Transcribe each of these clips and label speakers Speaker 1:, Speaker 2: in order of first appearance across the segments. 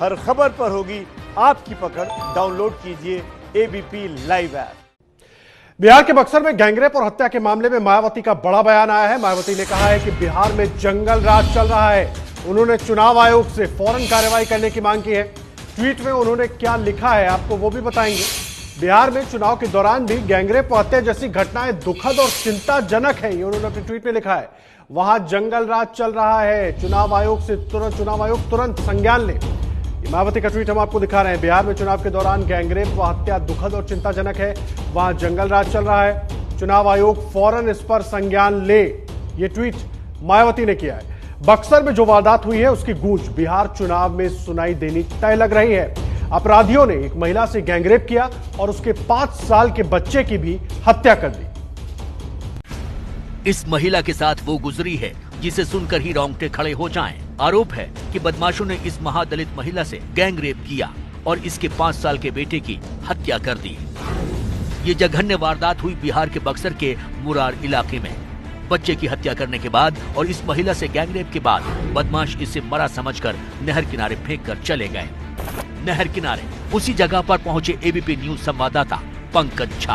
Speaker 1: हर खबर पर होगी आपकी पकड़। डाउनलोड कीजिए एबीपी लाइव ऐप।
Speaker 2: बिहार के बक्सर में गैंगरेप और हत्या के मामले में मायावती का बड़ा बयान आया है। मायावती ने कहा है कि बिहार में जंगल राज चल रहा है। उन्होंने चुनाव आयोग से फौरन कार्रवाई करने की मांग की है। ट्वीट में उन्होंने क्या लिखा है आपको वो भी बताएंगे। बिहार में चुनाव के दौरान भी गैंगरेप और हत्या जैसी घटनाएं दुखद और चिंताजनक है, ये उन्होंने अपने ट्वीट में लिखा है। वहां जंगल राज चल रहा है, चुनाव आयोग तुरंत संज्ञान ले। मायावती का ट्वीट हम आपको दिखा रहे हैं। बिहार में चुनाव के दौरान गैंगरेप व हत्या दुखद और चिंताजनक है, वहां जंगल राज चल रहा है, चुनाव आयोग फौरन इस पर संज्ञान ले। ये ट्वीट मायावती ने किया है। बक्सर में जो वारदात हुई है उसकी गूंज बिहार चुनाव में सुनाई देनी तय लग रही है। अपराधियों ने एक महिला से गैंगरेप किया और उसके 5 साल के बच्चे की भी हत्या कर दी।
Speaker 3: इस महिला के साथ वो गुजरी है जिसे सुनकर ही रोंगटे खड़े हो जाएं। आरोप है कि बदमाशों ने इस महादलित महिला से गैंगरेप किया और इसके 5 साल के बेटे की हत्या कर दी। ये जघन्य वारदात हुई बिहार के बक्सर के मुरार इलाके में। बच्चे की हत्या करने के बाद और इस महिला से गैंगरेप के बाद बदमाश इसे मरा समझकर नहर किनारे फेंक कर चले गए। नहर किनारे उसी जगह पर पहुंचे एबीपी न्यूज संवाददाता पंकज झा।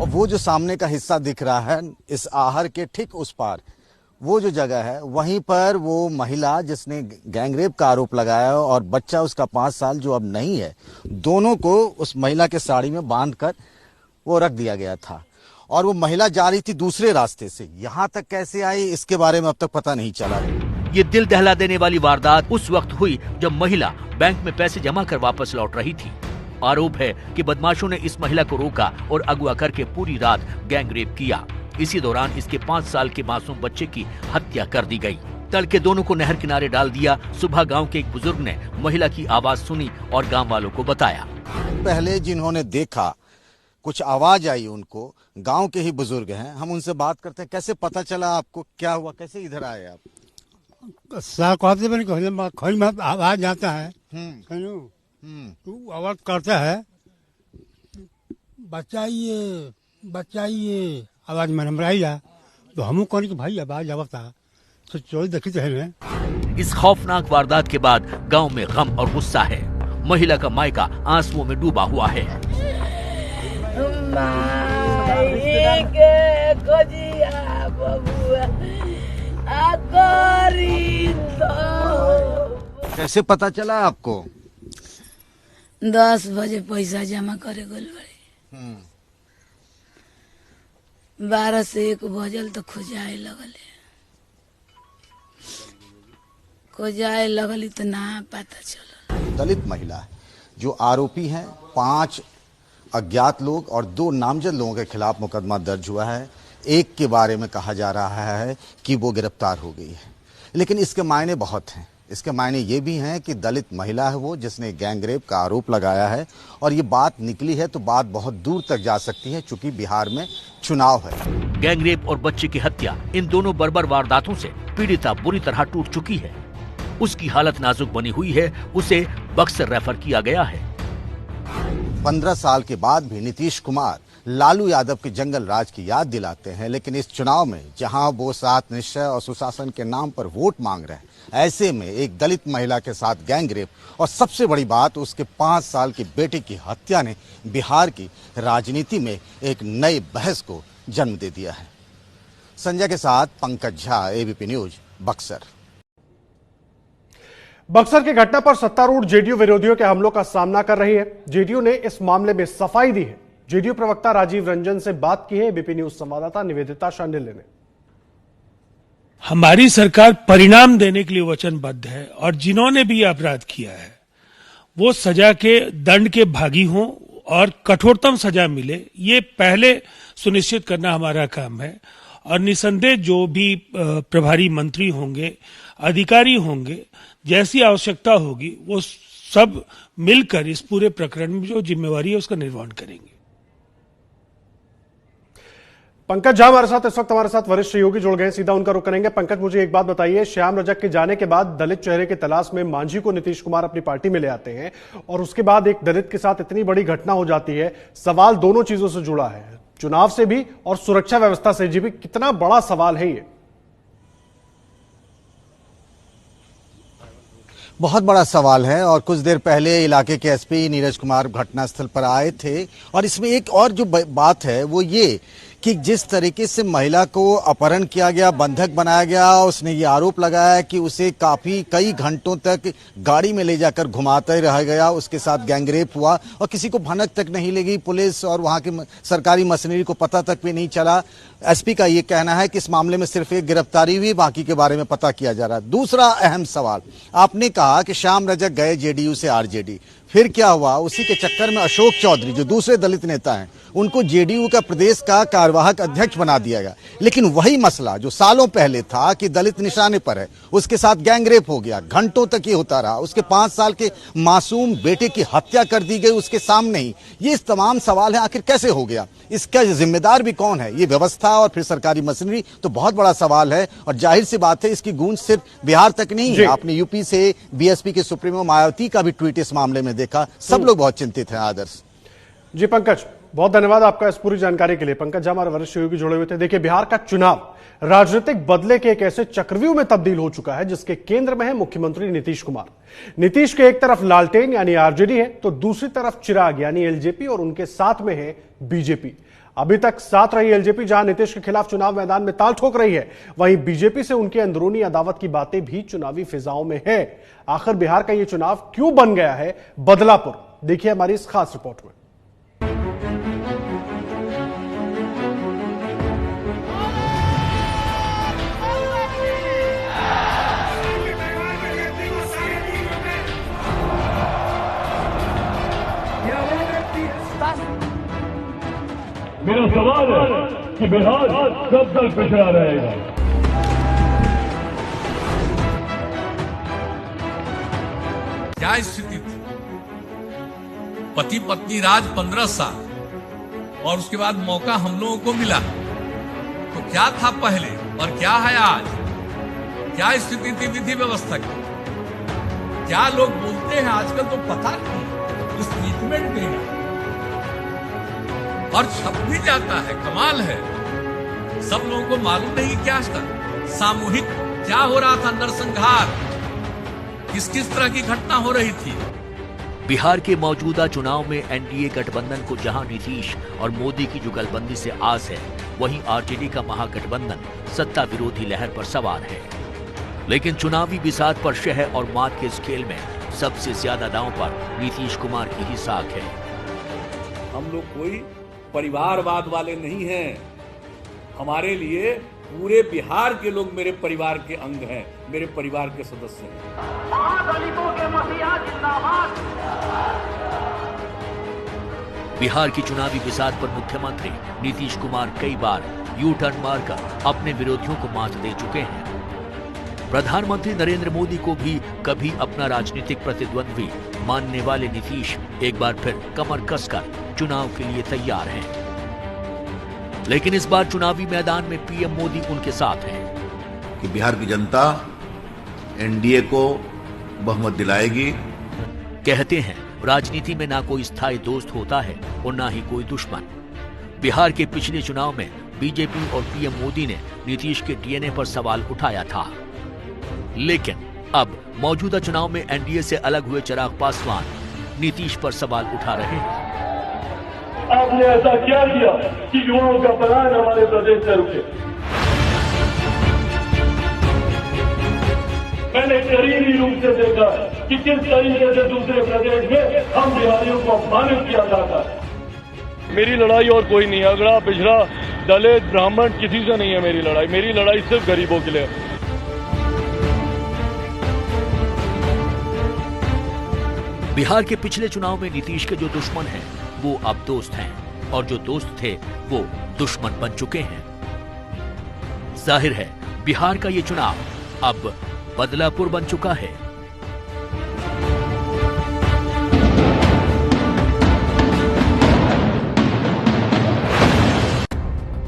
Speaker 4: और वो जो सामने का हिस्सा दिख रहा है, इस आहर के ठीक उस पार वो जो जगह है, वहीं पर वो महिला जिसने गैंगरेप का आरोप लगाया और बच्चा उसका 5 साल जो अब नहीं है, दोनों को उस महिला के साड़ी में बांधकर वो रख दिया गया था। और वो महिला जा रही थी दूसरे रास्ते से, यहाँ तक कैसे आई इसके बारे में अब तक पता नहीं चला।
Speaker 3: ये दिल दहला देने वाली वारदात उस वक्त हुई जब महिला बैंक में पैसे जमा कर वापस लौट रही थी। आरोप है कि बदमाशों ने इस महिला को रोका और अगवा करके पूरी रात गैंगरेप किया। इसी दौरान इसके 5 साल के मासूम बच्चे की हत्या कर दी गई। तड़के दोनों को नहर किनारे डाल दिया। सुबह गांव के एक बुजुर्ग ने महिला की आवाज सुनी और गांव वालों को बताया।
Speaker 4: पहले जिन्होंने देखा, कुछ आवाज आई उनको, गांव के ही बुजुर्ग हैं, हम उनसे बात करते हैं। कैसे पता चला आपको, क्या हुआ, कैसे इधर आए आप?
Speaker 5: आवाज आता है, आवाज करता है, बचाइए आवाज में हमरा आइला तो हमू कहनी कि भाई आवाज आवता तो चोरी देखी तो है।
Speaker 3: इस खौफनाक वारदात के बाद गांव में गम और गुस्सा है। महिला का मायका आंसुओं में डूबा हुआ है।
Speaker 4: कैसे पता चला आपको?
Speaker 6: 10 बजे पैसा जमा करे गल बड़े, 12 से 1 बजल तो खोजाए लगली तो ना पता चला।
Speaker 4: दलित महिला जो आरोपी हैं, 5 अज्ञात लोग और 2 नामजद लोगों के खिलाफ मुकदमा दर्ज हुआ है। एक के बारे में कहा जा रहा है कि वो गिरफ्तार हो गई है, लेकिन इसके मायने बहुत हैं। इसके मायने ये भी हैं कि दलित महिला है वो जिसने गैंगरेप का आरोप लगाया है, और ये बात निकली है तो बात बहुत दूर तक जा सकती है, चूंकि बिहार में चुनाव है।
Speaker 3: गैंगरेप और बच्चे की हत्या, इन दोनों बर्बर वारदातों से पीड़िता बुरी तरह टूट चुकी है। उसकी हालत नाजुक बनी हुई है, उसे बक्सर रेफर किया गया है।
Speaker 4: 15 साल के बाद भी नीतीश कुमार लालू यादव के जंगल राज की याद दिलाते हैं, लेकिन इस चुनाव में जहां वो 7 निश्चय और सुशासन के नाम पर वोट मांग रहे हैं, ऐसे में एक दलित महिला के साथ गैंगरेप और सबसे बड़ी बात उसके 5 साल के बेटे की हत्या ने बिहार की राजनीति में एक नई बहस को जन्म दे दिया है। संजय के साथ पंकज झा, एबीपी न्यूज, बक्सर।
Speaker 2: बक्सर की घटना पर सत्तारूढ़ जेडीयू विरोधियों के हमलों का सामना कर रही है। जेडीयू ने इस मामले में सफाई दी है। जेडीयू प्रवक्ता राजीव रंजन से बात की है एबीपी न्यूज संवाददाता निवेदिता शांडिल्य ने।
Speaker 7: हमारी सरकार परिणाम देने के लिए वचनबद्ध है और जिन्होंने भी अपराध किया है वो सजा के, दंड के भागी हों और कठोरतम सजा मिले, ये पहले सुनिश्चित करना हमारा काम है। और निसंदेह जो भी प्रभारी मंत्री होंगे, अधिकारी होंगे, जैसी आवश्यकता होगी वो सब मिलकर इस पूरे प्रकरण में जो जिम्मेवारी है उसका निर्वहन करेंगे।
Speaker 2: पंकज झा हमारे साथ इस वक्त हमारे साथ वरिष्ठ सहयोगी जुड़ गए, सीधा उनका रुख करेंगे। पंकज, मुझे एक बात बताइए, श्याम रजक के जाने के बाद दलित चेहरे की तलाश में मांझी को नीतीश कुमार अपनी पार्टी में ले आते हैं और उसके बाद एक दलित के साथ इतनी बड़ी घटना हो जाती है। सवाल दोनों चीजों से जुड़ा है, चुनाव से भी और सुरक्षा व्यवस्था से भी। कितना बड़ा सवाल है ये?
Speaker 4: बहुत बड़ा सवाल है और कुछ देर पहले इलाके के एसपी नीरज कुमार घटनास्थल पर आए थे और इसमें एक और जो बात है वो ये कि जिस तरीके से महिला को अपहरण किया गया, बंधक बनाया गया, उसने ये आरोप लगाया कि उसे कई घंटों तक गाड़ी में ले जाकर घुमाते रह गया, उसके साथ गैंगरेप हुआ और किसी को भनक तक नहीं लगी, पुलिस और वहां की सरकारी मशीनरी को पता तक भी नहीं चला। एसपी का ये कहना है कि इस मामले में सिर्फ एक गिरफ्तारी हुई, बाकी के बारे में पता किया जा रहा है। दूसरा अहम सवाल, आपने कहा कि श्याम रजक गए जेडीयू से आरजेडी, फिर क्या हुआ? उसी के चक्कर में अशोक चौधरी जो दूसरे दलित नेता हैं उनको जेडीयू का प्रदेश का कार्यवाहक अध्यक्ष बना दिया गया। लेकिन वही मसला जो सालों पहले था कि दलित निशाने पर है, उसके साथ गैंगरेप हो गया, घंटों तक ये होता रहा, उसके 5 साल के मासूम बेटे की हत्या कर दी गई उसके सामने ही। ये तमाम सवाल है, आखिर कैसे हो गया, इसका जिम्मेदार भी कौन है? ये व्यवस्था और फिर सरकारी मशीनरी, तो बहुत बड़ा सवाल है। और जाहिर सी बात है इसकी गूंज सिर्फ बिहार तक नहीं है। आपने यूपी से बीएसपी के सुप्रीमो मायावती का भी ट्वीट इस मामले में देखा, सब लोग बहुत चिंतित हैं। आदर्श
Speaker 2: जी, पंकज बहुत धन्यवाद आपका इस पूरी जानकारी के लिए। पंकज हमारे वरिष्ठ सहयोगी जुड़े हुए थे। देखिए, बिहार का चुनाव राजनीतिक बदले के एक ऐसे चक्रव्यूह में तब्दील हो चुका है जिसके केंद्र में है मुख्यमंत्री नीतीश कुमार। नीतीश के एक तरफ लालटेन यानी आरजेडी है तो दूसरी तरफ चिराग यानी एलजेपी और उनके साथ में है बीजेपी। अभी तक साथ रही एलजेपी जहां नीतीश के खिलाफ चुनाव मैदान में ताल ठोक रही है, वहीं बीजेपी से उनके अंदरूनी अदावत की बातें भी चुनावी फिजाओं में है। आखिर बिहार का यह चुनाव क्यों बन गया है बदलापुर, देखिए हमारी इस खास रिपोर्ट में।
Speaker 8: मेरा सवाल है कि बिहार कब तक पिछड़ा रहेगा?
Speaker 9: क्या स्थिति थी? पति पत्नी राज 15 साल और उसके बाद मौका हम लोगों को मिला, तो क्या था पहले और क्या है आज? क्या स्थिति थी विधि व्यवस्था की? क्या लोग बोलते हैं आजकल तो पता नहीं, इस ट्रीटमेंट देना और छप भी जाता है, कमाल है। सब लोगों को मालूम नहीं क्या था सामूहिक क्या हो रहा था, नरसंहार किस किस तरह की घटना हो रही थी।
Speaker 3: बिहार के मौजूदा चुनाव में एनडीए गठबंधन को जहां नीतीश और मोदी की जुगलबंदी से आस है, वहीं आरजेडी का महागठबंधन सत्ता विरोधी लहर पर सवार है। लेकिन चुनावी बिसात पर शह और मात के स्केल में सबसे ज्यादा दांव पर नीतीश कुमार की ही साख है।
Speaker 10: हम लोग कोई परिवारवाद वाले नहीं हैं। हमारे लिए पूरे बिहार के लोग मेरे परिवार के अंग हैं, मेरे परिवार के सदस्य हैं।
Speaker 11: महादलितों के मसीहा जिंदाबाद।
Speaker 3: बिहार की चुनावी बिसात पर मुख्यमंत्री नीतीश कुमार कई बार यू टर्न मारकर अपने विरोधियों को मात दे चुके हैं। प्रधानमंत्री नरेंद्र मोदी को भी कभी अपना राजनीतिक प्रतिद्वंद्वी मानने वाले नीतीश एक बार फिर कमर कसकर चुनाव के लिए तैयार हैं। लेकिन इस बार चुनावी मैदान में पीएम मोदी उनके साथ हैं।
Speaker 12: कि बिहार की जनता एनडीए को बहुमत दिलाएगी।
Speaker 3: कहते हैं राजनीति में ना कोई स्थायी दोस्त होता है और ना ही कोई दुश्मन। बिहार के पिछले चुनाव में बीजेपी और पीएम मोदी ने नीतीश के डीएनए पर सवाल उठाया था, लेकिन अब मौजूदा चुनाव में एनडीए से अलग हुए चिराग पासवान नीतीश पर सवाल उठा रहे हैं।
Speaker 8: आपने ऐसा क्या किया कि युवाओं का पलायन हमारे प्रदेश से रुके? मैंने करीबी रूप से देखा कि किस तरीके से दूसरे प्रदेश में हम बिहारियों को अपमानित किया जाता है। मेरी लड़ाई और कोई नहीं है, अगड़ा पिछड़ा दलित ब्राह्मण किसी से नहीं है मेरी लड़ाई सिर्फ गरीबों के लिए।
Speaker 3: बिहार के पिछले चुनाव में नीतीश के जो दुश्मन हैं वो अब दोस्त हैं और जो दोस्त थे वो दुश्मन बन चुके हैं। जाहिर है बिहार का ये चुनाव अब बदलापुर बन चुका है।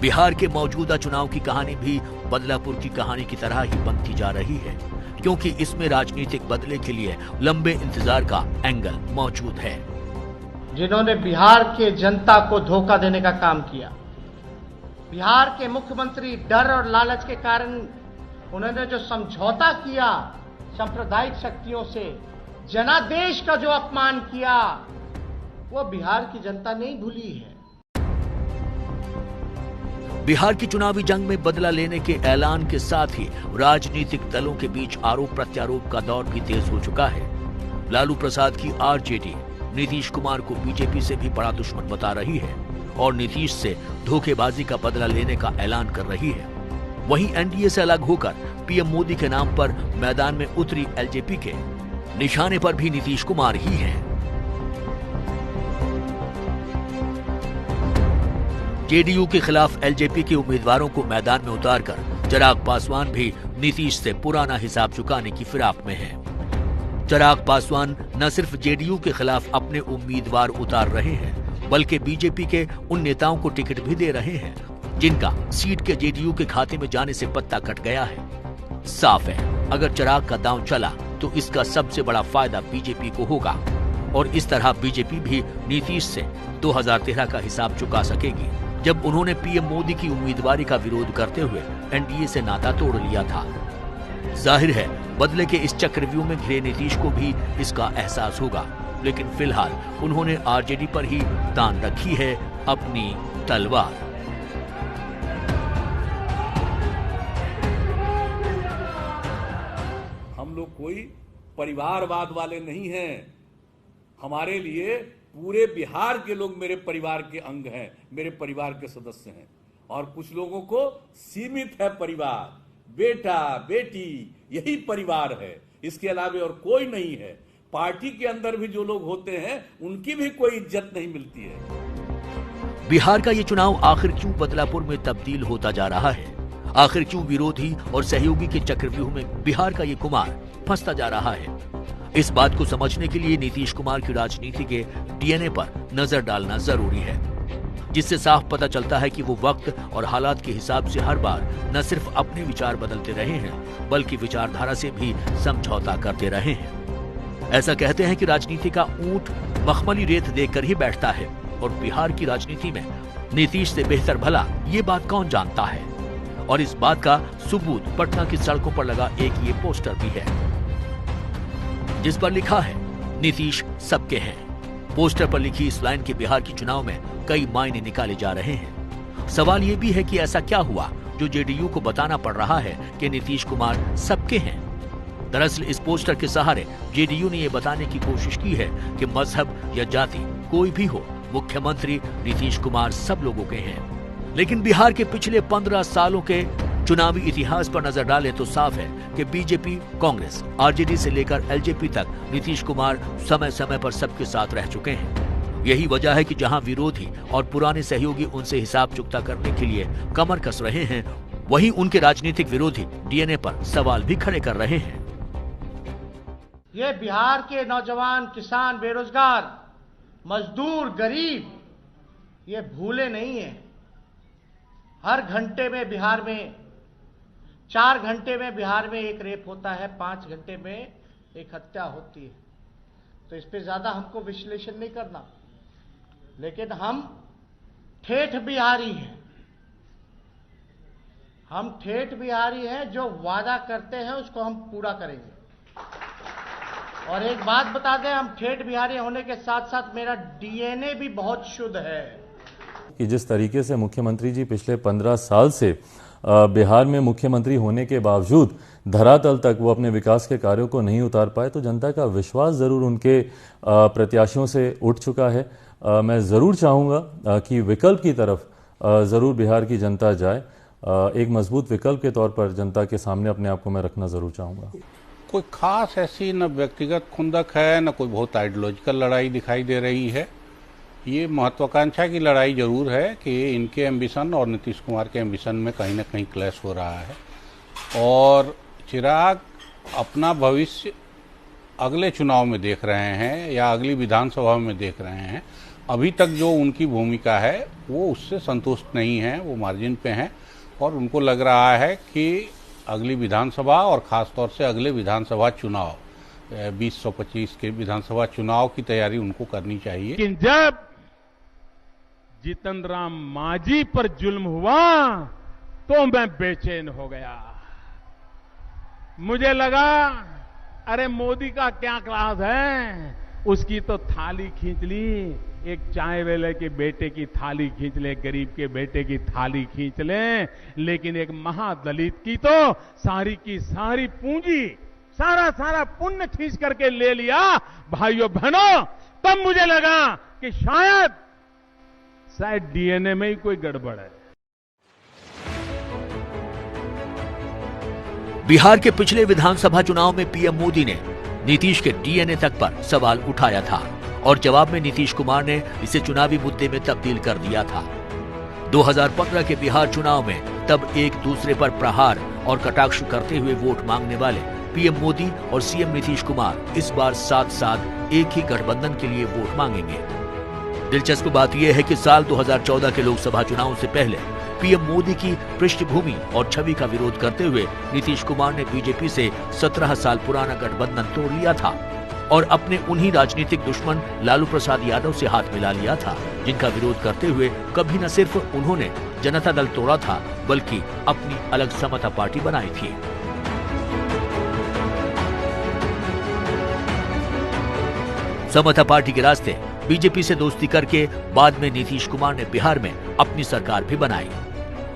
Speaker 3: बिहार के मौजूदा चुनाव की कहानी भी बदलापुर की कहानी की तरह ही बनती जा रही है, क्योंकि इसमें राजनीतिक बदले के लिए लंबे इंतजार का एंगल मौजूद है।
Speaker 13: जिन्होंने बिहार के जनता को धोखा देने का काम किया, बिहार के मुख्यमंत्री डर और लालच के कारण उन्होंने जो समझौता किया सांप्रदायिक शक्तियों से जनादेश का जो अपमान किया, वो बिहार की जनता नहीं भूली है।
Speaker 3: बिहार की चुनावी जंग में बदला लेने के ऐलान के साथ ही राजनीतिक दलों के बीच आरोप प्रत्यारोप का दौर भी तेज हो चुका है। लालू प्रसाद की आरजेडी नीतीश कुमार को बीजेपी से भी बड़ा दुश्मन बता रही है और नीतीश से धोखेबाजी का बदला लेने का ऐलान कर रही है। वहीं एनडीए से अलग होकर पीएम मोदी के नाम पर मैदान में उतरी एलजेपी के निशाने पर भी नीतीश कुमार ही हैं। जेडीयू के खिलाफ एलजेपी के उम्मीदवारों को मैदान में उतारकर चिराग पासवान भी नीतीश से पुराना हिसाब चुकाने की फिराक में है। चिराग पासवान न सिर्फ जेडीयू के खिलाफ अपने उम्मीदवार उतार रहे हैं, बल्कि बीजेपी के उन नेताओं को टिकट भी दे रहे हैं जिनका सीट के जेडीयू के खाते में जाने से पत्ता कट गया है। साफ है, अगर चिराग का दांव चला तो इसका सबसे बड़ा फायदा बीजेपी को होगा और इस तरह बीजेपी भी नीतीश से 2013 का हिसाब चुका सकेगी, जब उन्होंने पीएम मोदी की उम्मीदवारी का विरोध करते हुए एनडीए से नाता तोड़ लिया था। जाहिर है, बदले के इस चक्रव्यूह में घिरे नीतीश को भी इसका एहसास होगा, लेकिन फिलहाल उन्होंने आरजेडी पर ही तान रखी है अपनी तलवार।
Speaker 10: हम लोग कोई परिवारवाद वाले नहीं हैं। हमारे लिए पूरे बिहार के लोग मेरे परिवार के अंग हैं, मेरे परिवार के सदस्य हैं। और कुछ लोगों को सीमित है परिवार, बेटा बेटी यही परिवार है, इसके अलावा और कोई नहीं है। पार्टी के अंदर भी जो लोग होते हैं उनकी भी कोई इज्जत नहीं मिलती है।
Speaker 3: बिहार का ये चुनाव आखिर क्यों बदलापुर में तब्दील होता जा रहा है? आखिर क्यों विरोधी और सहयोगी के चक्रव्यूह में बिहार का ये कुमार फंसता जा रहा है? इस बात को समझने के लिए नीतीश कुमार की राजनीति के डीएनए पर नजर डालना जरूरी है, जिससे साफ पता चलता है कि वो वक्त और हालात के हिसाब से हर बार न सिर्फ अपने विचार बदलते रहे हैं, बल्कि विचारधारा से भी समझौता करते रहे हैं। ऐसा कहते हैं कि राजनीति का ऊंट मखमली रेत देखकर ही बैठता है, और बिहार की राजनीति में नीतीश से बेहतर भला ये बात कौन जानता है। और इस बात का सबूत पटना की सड़कों पर लगा एक ये पोस्टर भी है, जिस पर लिखा है नीतीश सबके हैं। पोस्टर पर लिखी इस लाइन के बिहार के चुनाव में कई मायने निकाले जा रहे हैं। सवाल ये भी है कि ऐसा क्या हुआ जो जेडीयू को बताना पड़ रहा है कि नीतीश कुमार सबके हैं। दरअसल इस पोस्टर के सहारे जेडीयू ने यह बताने की कोशिश की है कि मजहब या जाति कोई भी हो, मुख्यमंत्री नीतीश कुमार सब लोगों के हैं। लेकिन बिहार के पिछले 15 सालों के चुनावी इतिहास पर नजर डालें तो साफ है कि बीजेपी, कांग्रेस, आरजेडी से लेकर एलजेपी तक नीतीश कुमार समय समय पर सबके साथ रह चुके हैं। यही वजह है कि जहां विरोधी और पुराने सहयोगी उनसे हिसाब चुकता करने के लिए कमर कस रहे हैं, वहीं उनके राजनीतिक विरोधी डीएनए पर सवाल भी खड़े कर रहे हैं।
Speaker 13: ये बिहार के नौजवान, किसान, बेरोजगार, मजदूर, गरीब ये भूले नहीं है। हर घंटे में बिहार में 4 घंटे में बिहार में एक रेप होता है, 5 घंटे में एक हत्या होती है। तो इस पे ज्यादा हमको विश्लेषण नहीं करना, लेकिन हम ठेठ बिहारी हैं। हम ठेठ बिहारी हैं, जो वादा करते हैं उसको हम पूरा करेंगे। और एक बात बता दें, हम ठेठ बिहारी होने के साथ साथ मेरा डीएनए भी बहुत शुद्ध है।
Speaker 14: कि जिस तरीके से मुख्यमंत्री जी पिछले 15 साल से बिहार में मुख्यमंत्री होने के बावजूद धरातल तक वो अपने विकास के कार्यों को नहीं उतार पाए, तो जनता का विश्वास जरूर उनके प्रत्याशियों से उठ चुका है। मैं जरूर चाहूँगा कि विकल्प की तरफ जरूर बिहार की जनता जाए। एक मजबूत विकल्प के तौर पर जनता के सामने अपने आप को मैं रखना जरूर चाहूँगा।
Speaker 15: कोई खास ऐसी न व्यक्तिगत खुंदक है, न कोई बहुत आइडियोलॉजिकल लड़ाई दिखाई दे रही है। ये महत्वाकांक्षा की लड़ाई जरूर है कि इनके एम्बिशन और नीतीश कुमार के एम्बिशन में कहीं ना कहीं क्लैश हो रहा है। और चिराग अपना भविष्य अगले चुनाव में देख रहे हैं या अगली विधानसभा में देख रहे हैं। अभी तक जो उनकी भूमिका है वो उससे संतुष्ट नहीं है, वो मार्जिन पे हैं। और उनको लग रहा है कि अगली विधानसभा और ख़ास तौर से अगले विधानसभा चुनाव 2025 के विधानसभा चुनाव की तैयारी उनको करनी चाहिए।
Speaker 16: लेकिन जब जितन राम मांझी पर जुल्म हुआ तो मैं बेचैन हो गया। मुझे लगा अरे मोदी का क्या क्लास है, उसकी तो थाली खींच ली, एक चाय वाले के बेटे की थाली खींच ले, गरीब के बेटे की थाली खींच ले, लेकिन एक महादलित की तो सारी की सारी पूंजी, सारा पुण्य खींच करके ले लिया। भाइयों बहनों, तब मुझे लगा कि शायद डीएनए में ही कोई गड़बड़ है।
Speaker 3: बिहार के पिछले विधानसभा चुनाव में पीएम मोदी ने नीतीश के डीएनए तक पर सवाल उठाया था और जवाब में नीतीश कुमार ने इसे चुनावी मुद्दे में तब्दील कर दिया था। 2015 के बिहार चुनाव में तब एक दूसरे पर प्रहार और कटाक्ष करते हुए वोट मांगने वाले पीएम मोदी और सीएम नीतीश कुमार इस बार साथ साथ एक ही गठबंधन के लिए वोट मांगेंगे। दिलचस्प बात यह है कि साल 2014 के लोकसभा चुनाव से पहले पीएम मोदी की पृष्ठभूमि और छवि का विरोध करते हुए नीतीश कुमार ने बीजेपी से 17 साल पुराना गठबंधन तोड़ लिया था और अपने उन्हीं राजनीतिक दुश्मन लालू प्रसाद यादव से हाथ मिला लिया था, जिनका विरोध करते हुए कभी न सिर्फ उन्होंने जनता दल तोड़ा था बल्कि अपनी अलग समता पार्टी बनाई थी। समता पार्टी के रास्ते बीजेपी से दोस्ती करके बाद में नीतीश कुमार ने बिहार में अपनी सरकार भी बनाई,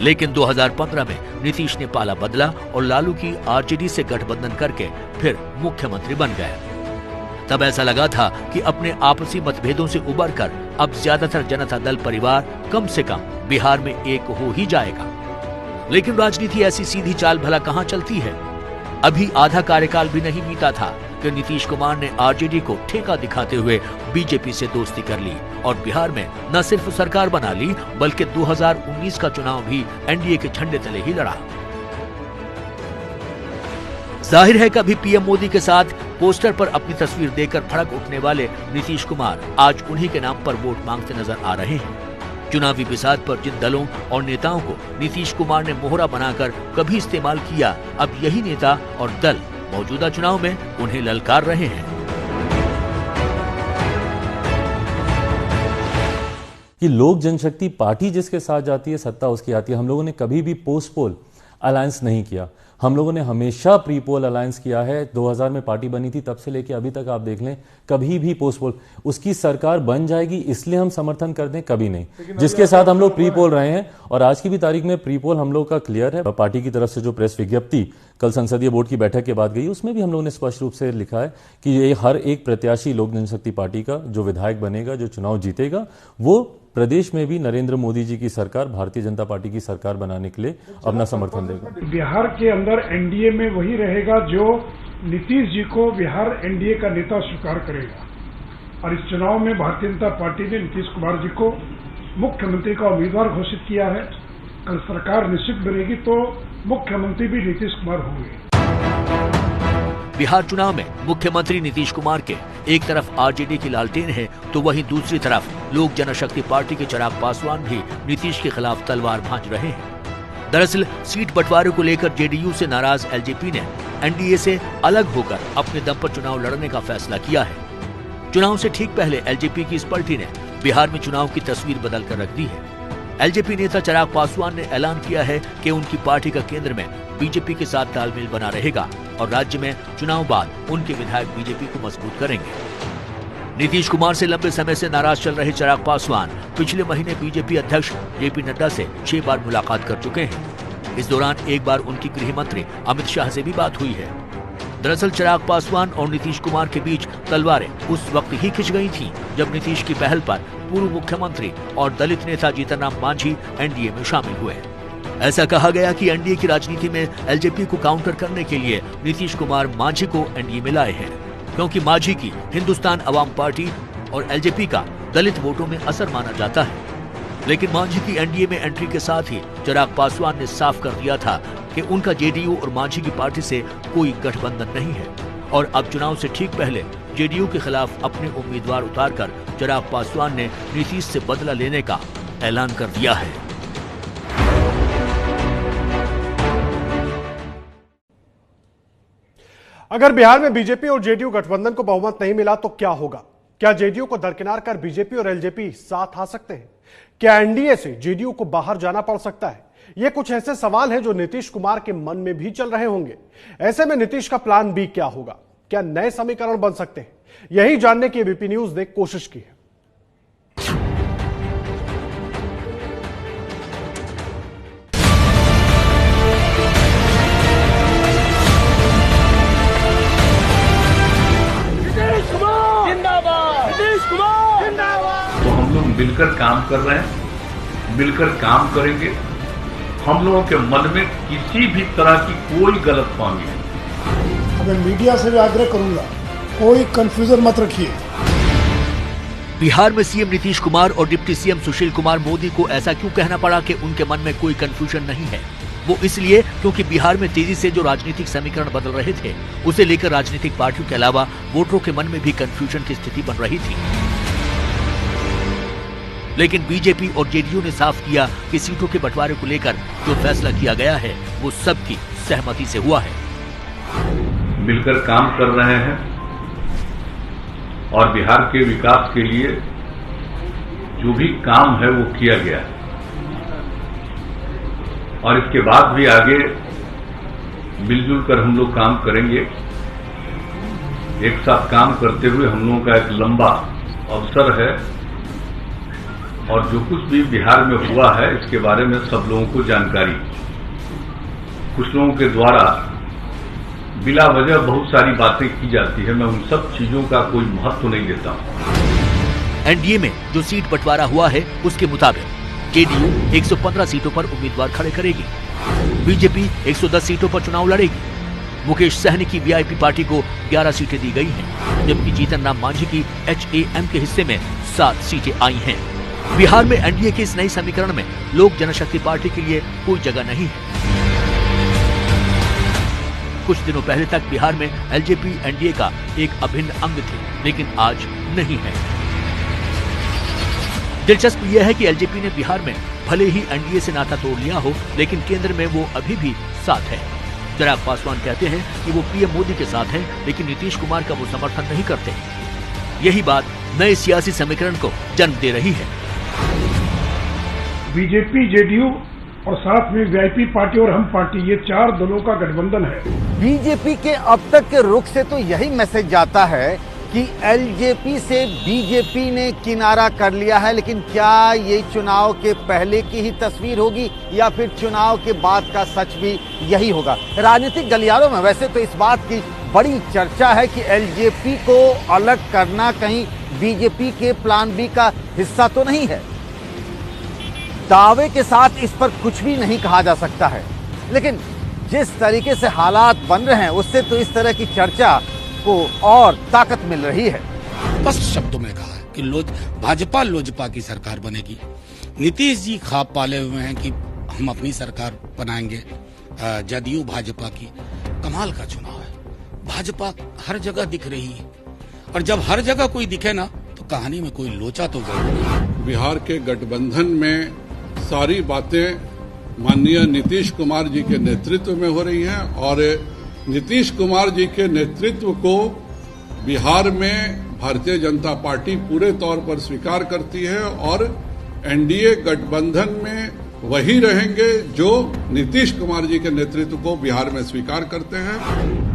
Speaker 3: लेकिन 2015 में नीतीश ने पाला बदला और लालू की आरजेडी से गठबंधन करके फिर मुख्यमंत्री बन गए। तब ऐसा लगा था कि अपने आपसी मतभेदों से उबरकर अब ज्यादातर जनता दल परिवार कम से कम बिहार में एक हो ही जाएगा, लेकिन राजनीति ऐसी सीधी चाल भला कहां चलती है। अभी आधा कार्यकाल भी नहीं बीता था कि नीतीश कुमार ने आरजेडी को ठेका दिखाते हुए बीजेपी से दोस्ती कर ली और बिहार में न सिर्फ सरकार बना ली बल्कि 2019 का चुनाव भी एनडीए के झंडे तले ही लड़ा। जाहिर है कभी पीएम मोदी के साथ पोस्टर पर अपनी तस्वीर देकर भड़क उठने वाले नीतीश कुमार आज उन्हीं के नाम पर वोट मांगते नजर आ रहे हैं। चुनावी बिसात पर जिन दलों और नेताओं को नीतीश कुमार ने मोहरा बनाकर कभी इस्तेमाल किया, अब यही नेता और दल मौजूदा चुनाव में उन्हें ललकार रहे हैं।
Speaker 14: कि लोक जनशक्ति पार्टी जिसके साथ जाती है सत्ता उसकी आती है। हम लोगों ने कभी भी पोस्ट पोल अलायंस नहीं किया, हम लोगों ने हमेशा प्री पोल अलायंस किया है। 2000 में पार्टी बनी थी तब से लेके अभी तक आप देख लें कभी भी पोस्ट पोल, उसकी सरकार बन जाएगी इसलिए हम समर्थन कर दें, कभी नहीं। जिसके साथ हम लोग प्री पोल रहे हैं और आज की भी तारीख में प्री पोल हम लोग का क्लियर है। पार्टी की तरफ से जो प्रेस विज्ञप्ति कल संसदीय बोर्ड की बैठक के बाद गई उसमें भी हम लोगों ने स्पष्ट रूप से लिखा है कि ये हर एक प्रत्याशी लोक जनशक्ति पार्टी का जो विधायक बनेगा, जो चुनाव जीतेगा, वो प्रदेश में भी नरेंद्र मोदी जी की सरकार, भारतीय जनता पार्टी की सरकार बनाने के लिए अपना समर्थन देगा।
Speaker 17: बिहार के अंदर एनडीए में वही रहेगा जो नीतीश जी को बिहार एनडीए का नेता स्वीकार करेगा और इस चुनाव में भारतीय जनता पार्टी ने नीतीश कुमार जी को मुख्यमंत्री का उम्मीदवार घोषित किया है। कल सरकार निश्चित बनेगी तो मुख्यमंत्री भी नीतीश कुमार होंगे।
Speaker 3: बिहार चुनाव में मुख्यमंत्री नीतीश कुमार के एक तरफ आरजेडी की लालटेन है तो वहीं दूसरी तरफ लोक जनशक्ति पार्टी के चिराग पासवान भी नीतीश के खिलाफ तलवार भांज रहे हैं। दरअसल सीट बंटवारे को लेकर जेडीयू से नाराज एलजेपी ने एनडीए से अलग होकर अपने दम पर चुनाव लड़ने का फैसला किया है। चुनाव से ठीक पहले एलजेपी की इस पार्टी ने बिहार में चुनाव की तस्वीर बदल कर रख दी है। एलजेपी नेता चिराग पासवान ने ऐलान किया है कि उनकी पार्टी का केंद्र में बीजेपी के साथ तालमेल बना रहेगा और राज्य में चुनाव बाद उनके विधायक बीजेपी को मजबूत करेंगे। नीतीश कुमार से लंबे समय से नाराज चल रहे चिराग पासवान पिछले महीने बीजेपी अध्यक्ष जेपी नड्डा से 6 बार मुलाकात कर चुके हैं। इस दौरान एक बार उनकी गृह मंत्री अमित शाह से भी बात हुई है। दरअसल चिराग पासवान और नीतीश कुमार के बीच तलवारें उस वक्त ही खिंच गई थीं जब नीतीश की पहल पर पूर्व मुख्यमंत्री और दलित नेता जीतनराम मांझी एनडीए में शामिल हुए। ऐसा कहा गया कि एनडीए की राजनीति में एलजेपी को काउंटर करने के लिए नीतीश कुमार मांझी को एनडीए में लाए हैं, क्योंकि मांझी की हिंदुस्तान अवाम पार्टी और एलजेपी का दलित वोटों में असर माना जाता है। लेकिन मांझी की एनडीए में एंट्री के साथ ही चिराग पासवान ने साफ कर दिया था कि उनका जेडीयू और मांझी की पार्टी से कोई गठबंधन नहीं है और अब चुनाव से ठीक पहले जेडीयू के खिलाफ अपने उम्मीदवार उतारकर चिराग पासवान ने नीतीश से बदला लेने का ऐलान कर दिया है।
Speaker 2: अगर बिहार में बीजेपी और जेडीयू गठबंधन को बहुमत नहीं मिला तो क्या होगा? क्या जेडीयू को दरकिनार कर बीजेपी और एलजेपी साथ आ सकते हैं? क्या एनडीए से जेडीयू को बाहर जाना पड़ सकता है? ये कुछ ऐसे सवाल हैं जो नीतीश कुमार के मन में भी चल रहे होंगे। ऐसे में नीतीश का प्लान बी क्या होगा? क्या नए समीकरण बन सकते हैं? यही जानने की एबीपी न्यूज ने कोशिश की है।
Speaker 9: तो हम लोग मिलकर काम कर रहे हैं, मिलकर काम करेंगे। हम लोगों के मन में किसी भी तरह की कोई गलतफहमी नहीं।
Speaker 17: अब मैं मीडिया से भी आग्रह करूंगा, कोई कंफ्यूजन मत रखिए।
Speaker 3: बिहार में सीएम नीतीश कुमार और डिप्टी सीएम सुशील कुमार मोदी को ऐसा क्यों कहना पड़ा कि उनके मन में कोई कंफ्यूजन नहीं है? वो इसलिए क्योंकि बिहार में तेजी से जो राजनीतिक समीकरण बदल रहे थे, उसे लेकर राजनीतिक पार्टियों के अलावा वोटरों के मन में भी कंफ्यूजन की स्थिति बन रही थी। लेकिन बीजेपी और जेडीयू ने साफ किया कि सीटों के बंटवारे को लेकर जो फैसला किया गया है वो सबकी सहमति से हुआ है।
Speaker 9: मिलकर काम कर रहे हैं और बिहार के विकास के लिए जो भी काम है वो किया गया है और इसके बाद भी आगे मिलजुल कर हम लोग काम करेंगे। एक साथ काम करते हुए हम लोगों का एक लंबा अवसर है और जो कुछ भी बिहार में हुआ है इसके बारे में सब लोगों को जानकारी। कुछ लोगों के द्वारा बिला वजह बहुत सारी बातें की जाती है, मैं उन सब चीजों का कोई महत्व नहीं देता हूं।
Speaker 3: एनडीए में जो सीट बंटवारा हुआ है उसके मुताबिक जेडीयू 115 सीटों पर उम्मीदवार खड़े करेगी, बीजेपी 110 सीटों पर चुनाव लड़ेगी, मुकेश सहनी की वीआईपी पार्टी को 11 सीटें दी गई हैं, जबकि जीतन राम मांझी की एचएएम के हिस्से में 7 सीटें आई हैं। बिहार में एनडीए के इस नए समीकरण में लोक जनशक्ति पार्टी के लिए कोई जगह नहीं है। कुछ दिनों पहले तक बिहार में एलजेपी एनडीए का एक अभिन्न अंग थे, लेकिन आज नहीं है। दिलचस्प यह है कि एलजेपी ने बिहार में भले ही एनडीए से नाता तोड़ लिया हो, लेकिन केंद्र में वो अभी भी साथ है। चिराग पासवान कहते हैं कि वो पीएम मोदी के साथ हैं, लेकिन नीतीश कुमार का वो समर्थन नहीं करते। यही बात नए सियासी समीकरण को जन्म दे रही है।
Speaker 17: बीजेपी, जेडीयू और साथ में वीआईपी पार्टी और हम पार्टी, ये 4 दलों का गठबंधन है।
Speaker 4: बीजेपी के अब तक के रुख से तो यही मैसेज जाता है कि एलजेपी से बीजेपी ने किनारा कर लिया है, लेकिन क्या ये चुनाव के पहले की ही तस्वीर होगी या फिर चुनाव के बाद का सच भी यही होगा? राजनीतिक गलियारों में वैसे तो इस बात की बड़ी चर्चा है कि एलजेपी को अलग करना कहीं बीजेपी के प्लान बी का हिस्सा तो नहीं है। दावे के साथ इस पर कुछ भी नहीं कहा जा सकता है, लेकिन जिस तरीके से हालात बन रहे हैं उससे तो इस तरह की चर्चा को और ताकत मिल रही है।
Speaker 18: स्पष्ट शब्दों में कहा है कि भाजपा लोजपा की सरकार बनेगी। नीतीश जी ख्वाब पाले हुए हैं कि हम अपनी सरकार बनाएंगे जदयू भाजपा की। कमाल का चुनाव है, भाजपा हर जगह दिख रही है और जब हर जगह कोई दिखे ना तो कहानी में कोई लोचा तो जरूर है।
Speaker 19: बिहार के गठबंधन में सारी बातें माननीय नीतीश कुमार जी के नेतृत्व में हो रही हैं और नीतीश कुमार जी के नेतृत्व को बिहार में भारतीय जनता पार्टी पूरे तौर पर स्वीकार करती है और एनडीए गठबंधन में वही रहेंगे जो नीतीश कुमार जी के नेतृत्व को बिहार में स्वीकार करते हैं।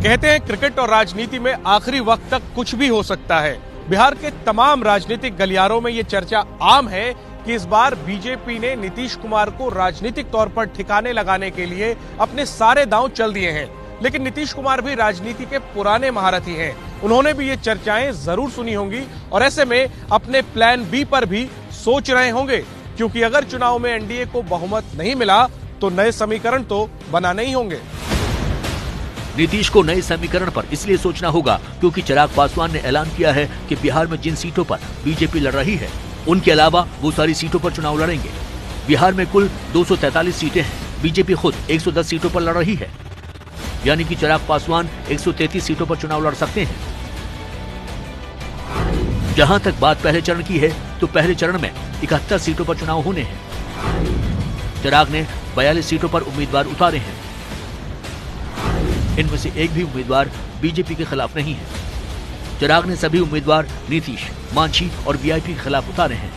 Speaker 20: कहते हैं क्रिकेट और राजनीति में आखिरी वक्त तक कुछ भी हो सकता है। बिहार के तमाम राजनीतिक गलियारों में ये चर्चा आम है कि इस बार बीजेपी ने नीतीश कुमार को राजनीतिक तौर पर ठिकाने लगाने के लिए अपने सारे दांव चल दिए हैं। लेकिन नीतीश कुमार भी राजनीति के पुराने महारथी हैं, उन्होंने भी ये चर्चाएं जरूर सुनी होंगी और ऐसे में अपने प्लान बी पर भी सोच रहे होंगे, क्योंकि अगर चुनाव में एनडीए को बहुमत नहीं मिला तो नए समीकरण तो बनाने ही होंगे।
Speaker 3: नीतीश को नए समीकरण पर इसलिए सोचना होगा क्योंकि चिराग पासवान ने ऐलान किया है कि बिहार में जिन सीटों पर बीजेपी लड़ रही है उनके अलावा वो सारी सीटों पर चुनाव लड़ेंगे। बिहार में कुल 243 सीटें हैं, बीजेपी खुद 110 सीटों पर लड़ रही है, यानी कि चिराग पासवान 133 सीटों पर चुनाव लड़ सकते हैं। जहां तक बात पहले चरण की है तो पहले चरण में 71 सीटों पर चुनाव होने हैं। चिराग ने 42 सीटों पर उम्मीदवार उतारे हैं, इनमें से एक भी उम्मीदवार बीजेपी के खिलाफ नहीं है। चिराग ने सभी उम्मीदवार नीतीश, मांझी और वीआईपी के खिलाफ उतारे हैं।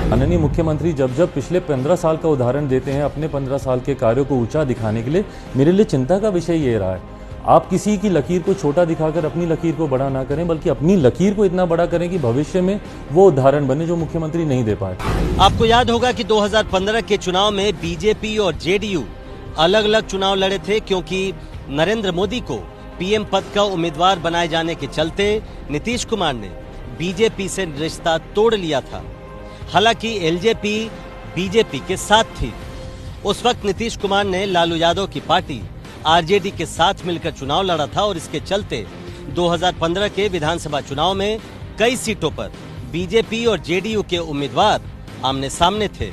Speaker 14: माननीय मुख्यमंत्री जब जब पिछले 15 साल का उदाहरण देते हैं अपने 15 साल के कार्यों को ऊंचा दिखाने के लिए, मेरे लिए चिंता का विषय ये रहा है। आप किसी की लकीर को छोटा दिखाकर अपनी लकीर को बड़ा ना करें, बल्कि अपनी लकीर को इतना बड़ा करें कि भविष्य में वो उदाहरण बने जो मुख्यमंत्री नहीं दे पाए।
Speaker 21: आपको याद होगा कि 2015 के चुनाव में बीजेपी और जेडीयू अलग अलग चुनाव लड़े थे, क्योंकि नरेंद्र मोदी को पीएम पद का उम्मीदवार बनाए जाने के चलते नीतीश कुमार ने बीजेपी से रिश्ता तोड़ लिया था। हालांकि एलजेपी बीजेपी के साथ थी। उस वक्त नीतीश कुमार ने लालू यादव की पार्टी आरजेडी के साथ मिलकर चुनाव लड़ा था और इसके चलते 2015 के विधानसभा चुनाव में कई सीटों पर बीजेपी और जेडीयू के उम्मीदवार आमने सामने थे।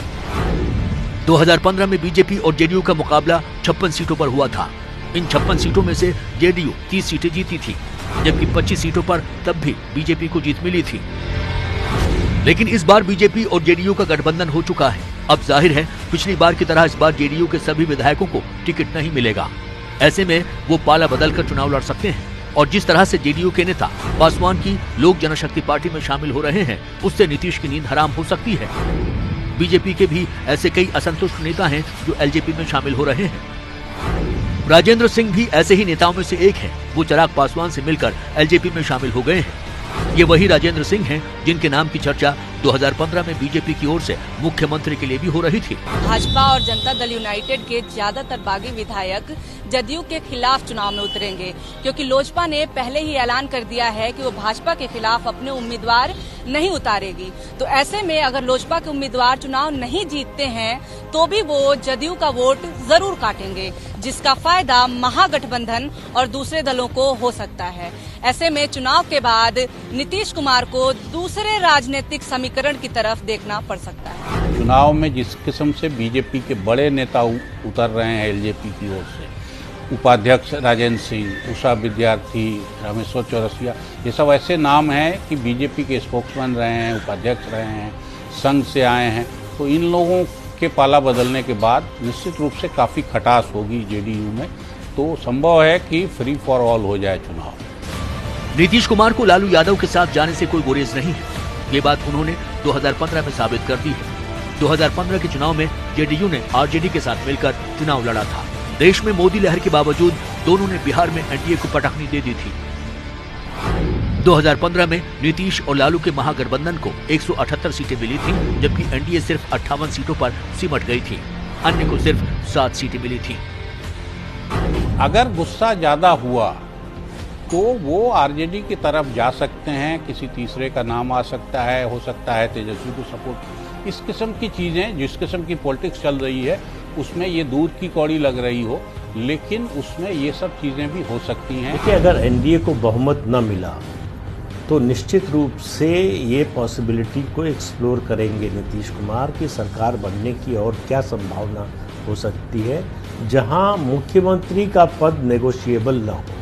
Speaker 3: 2015 में बीजेपी और जेडीयू का मुकाबला 56 सीटों पर हुआ था। इन 56 सीटों में से जेडीयू 30 सीटें जीती थी, जबकि 25 सीटों पर तब भी बीजेपी को जीत मिली थी। लेकिन इस बार बीजेपी और जेडीयू का गठबंधन हो चुका है। अब जाहिर है पिछली बार की तरह इस बार जेडीयू के सभी विधायकों को टिकट नहीं मिलेगा। ऐसे में वो पाला बदलकर चुनाव लड़ सकते हैं और जिस तरह से जेडीयू के नेता पासवान की लोक जनशक्ति पार्टी में शामिल हो रहे हैं, उससे नीतीश की नींद हराम हो सकती है। बीजेपी के भी ऐसे कई असंतुष्ट नेता हैं जो एलजेपी में शामिल हो रहे हैं। राजेंद्र सिंह भी ऐसे ही नेताओं में से एक हैं। वो चिराग पासवान से मिलकर एलजेपी में शामिल हो गए हैं। ये वही राजेंद्र सिंह हैं जिनके नाम की चर्चा 2015 में बीजेपी की ओर से मुख्यमंत्री के लिए भी हो रही थी।
Speaker 22: भाजपा और जनता दल यूनाइटेड के ज्यादातर बागी विधायक जदयू के खिलाफ चुनाव में उतरेंगे, क्योंकि लोजपा ने पहले ही ऐलान कर दिया है कि वो भाजपा के खिलाफ अपने उम्मीदवार नहीं उतारेगी। तो ऐसे में अगर लोजपा के उम्मीदवार चुनाव नहीं जीतते हैं तो भी वो जदयू का वोट जरूर काटेंगे, जिसका फायदा महागठबंधन और दूसरे दलों को हो सकता है। ऐसे में चुनाव के बाद नीतीश कुमार को दूसरे राजनीतिक समीकरण की तरफ देखना पड़ सकता है।
Speaker 15: चुनाव में जिस किस्म से बीजेपी के बड़े नेता उतर रहे हैं एलजेपी की ओर से, उपाध्यक्ष राजेंद्र सिंह, उषा विद्यार्थी, रामेश्वर चौरसिया, ये सब ऐसे नाम हैं कि बीजेपी के स्पोक्समैन रहे हैं, उपाध्यक्ष रहे हैं, संघ से आए हैं। तो इन लोगों के पाला बदलने के बाद निश्चित रूप से काफ़ी खटास होगी जेडीयू में। तो संभव है कि फ्री फॉर ऑल हो जाए चुनाव।
Speaker 3: नीतीश कुमार को लालू यादव के साथ जाने से कोई गुरेज नहीं है। ये बात उन्होंने 2015 में साबित कर दी है। 2015 के चुनाव में जेडीयू ने आरजेडी के साथ मिलकर चुनाव लड़ा था। देश में मोदी लहर के बावजूद दोनों ने बिहार में एनडीए को पटखनी दे दी थी। 2015 में नीतीश और लालू के महागठबंधन को 178 सीटें मिली थी, जबकि एनडीए सिर्फ 58 सीटों पर सिमट गई थी। अन्य को सिर्फ 7 सीटें मिली थी।
Speaker 15: अगर गुस्सा ज्यादा हुआ तो वो आरजेडी की तरफ जा सकते हैं, किसी तीसरे का नाम आ सकता है, हो सकता है तेजस्वी को सपोर्ट। इस किस्म की चीजें, जिस किस्म की पॉलिटिक्स चल रही है उसमें ये दूध की कौड़ी लग रही हो, लेकिन उसमें ये सब चीजें भी हो सकती हैं।
Speaker 23: देखिए, अगर एनडीए को बहुमत न मिला तो निश्चित रूप से ये पॉसिबिलिटी को एक्सप्लोर करेंगे नीतीश कुमार की सरकार बनने की और क्या संभावना हो सकती है, जहां मुख्यमंत्री का पद नेगोशिएबल न हो।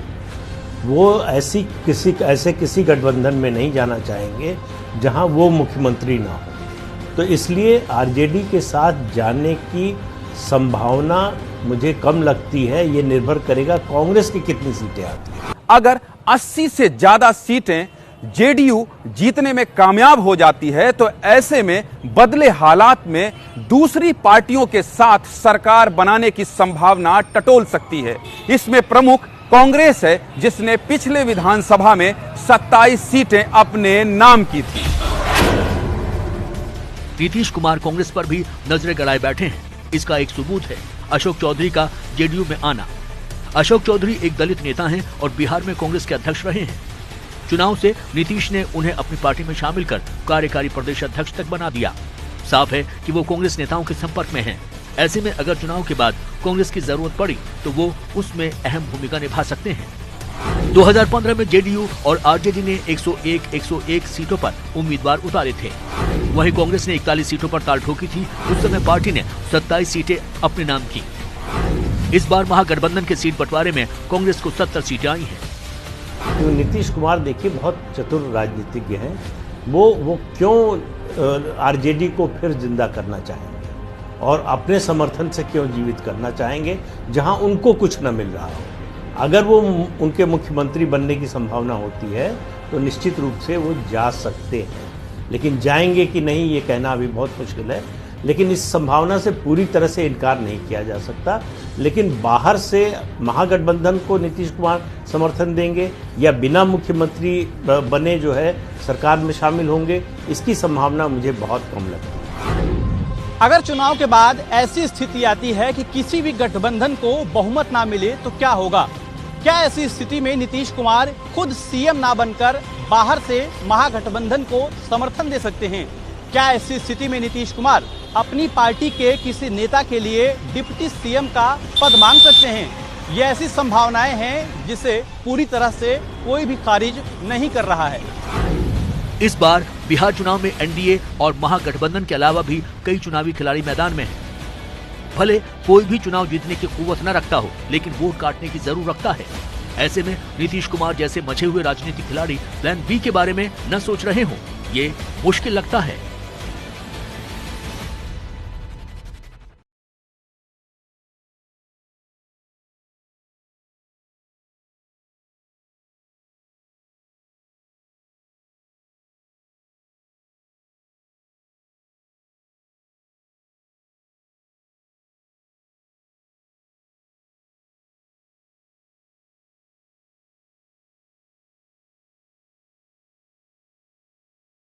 Speaker 23: वो ऐसे किसी गठबंधन में नहीं जाना चाहेंगे जहां वो मुख्यमंत्री ना हो। तो इसलिए आरजेडी के साथ जाने की संभावना मुझे कम लगती है। ये निर्भर करेगा कांग्रेस की कितनी सीटें आती हैं।
Speaker 24: अगर 80 से ज्यादा सीटें जेडीयू जीतने में कामयाब हो जाती है तो ऐसे में बदले हालात में दूसरी पार्टियों के साथ सरकार बनाने की संभावना टटोल सकती है। इसमें प्रमुख कांग्रेस है, जिसने पिछले विधानसभा में 27 सीटें अपने नाम की थी।
Speaker 3: नीतीश कुमार कांग्रेस पर भी नजरें गड़ाए बैठे हैं। इसका एक सबूत है अशोक चौधरी का जेडीयू में आना। अशोक चौधरी एक दलित नेता हैं और बिहार में कांग्रेस के अध्यक्ष रहे हैं। चुनाव से नीतीश ने उन्हें अपनी पार्टी में शामिल कर कार्यकारी प्रदेश अध्यक्ष तक बना दिया। साफ है कि वो कांग्रेस नेताओं के संपर्क में हैं। ऐसे में अगर चुनाव के बाद कांग्रेस की जरूरत पड़ी तो वो उसमें अहम भूमिका निभा सकते हैं। 2015 में जेडीयू और आरजेडी ने 101 सीटों पर उम्मीदवार उतारे थे। वहीं कांग्रेस ने 41 सीटों पर ताल ठोकी थी। उस समय पार्टी ने 27 सीटें अपने नाम की। इस बार महागठबंधन के सीट बंटवारे में कांग्रेस को 70 सीटें आई हैं।
Speaker 23: तो नीतीश कुमार देखिए बहुत चतुर राजनीतिज्ञ हैं। वो क्यों आरजेडी को फिर जिंदा करना चाहेंगे और अपने समर्थन से क्यों जीवित करना चाहेंगे जहां उनको कुछ न मिल रहा हो। अगर वो उनके मुख्यमंत्री बनने की संभावना होती है तो निश्चित रूप से वो जा सकते हैं, लेकिन जाएंगे कि नहीं ये कहना अभी बहुत मुश्किल है। लेकिन इस संभावना से पूरी तरह से इनकार नहीं किया जा सकता। लेकिन बाहर से महागठबंधन को नीतीश कुमार समर्थन देंगे या बिना मुख्यमंत्री बने जो है सरकार में शामिल होंगे, इसकी संभावना मुझे बहुत कम लगती है।
Speaker 1: अगर चुनाव के बाद ऐसी स्थिति आती है कि किसी भी गठबंधन को बहुमत ना मिले तो क्या होगा? क्या ऐसी स्थिति में नीतीश कुमार खुद सीएम ना बनकर बाहर से महागठबंधन को समर्थन दे सकते हैं? क्या ऐसी स्थिति में नीतीश कुमार अपनी पार्टी के किसी नेता के लिए डिप्टी सीएम का पद मांग सकते हैं? ये ऐसी संभावनाएं हैं जिसे पूरी तरह से कोई भी खारिज नहीं कर रहा है।
Speaker 3: इस बार बिहार चुनाव में एनडीए और महागठबंधन के अलावा भी कई चुनावी खिलाड़ी मैदान में हैं। भले कोई भी चुनाव जीतने की कुव्वत न रखता हो, लेकिन वोट काटने की जरूर रखता है। ऐसे में नीतीश कुमार जैसे मचे हुए राजनीतिक खिलाड़ी प्लान बी के बारे में न सोच रहे हों, ये मुश्किल लगता है।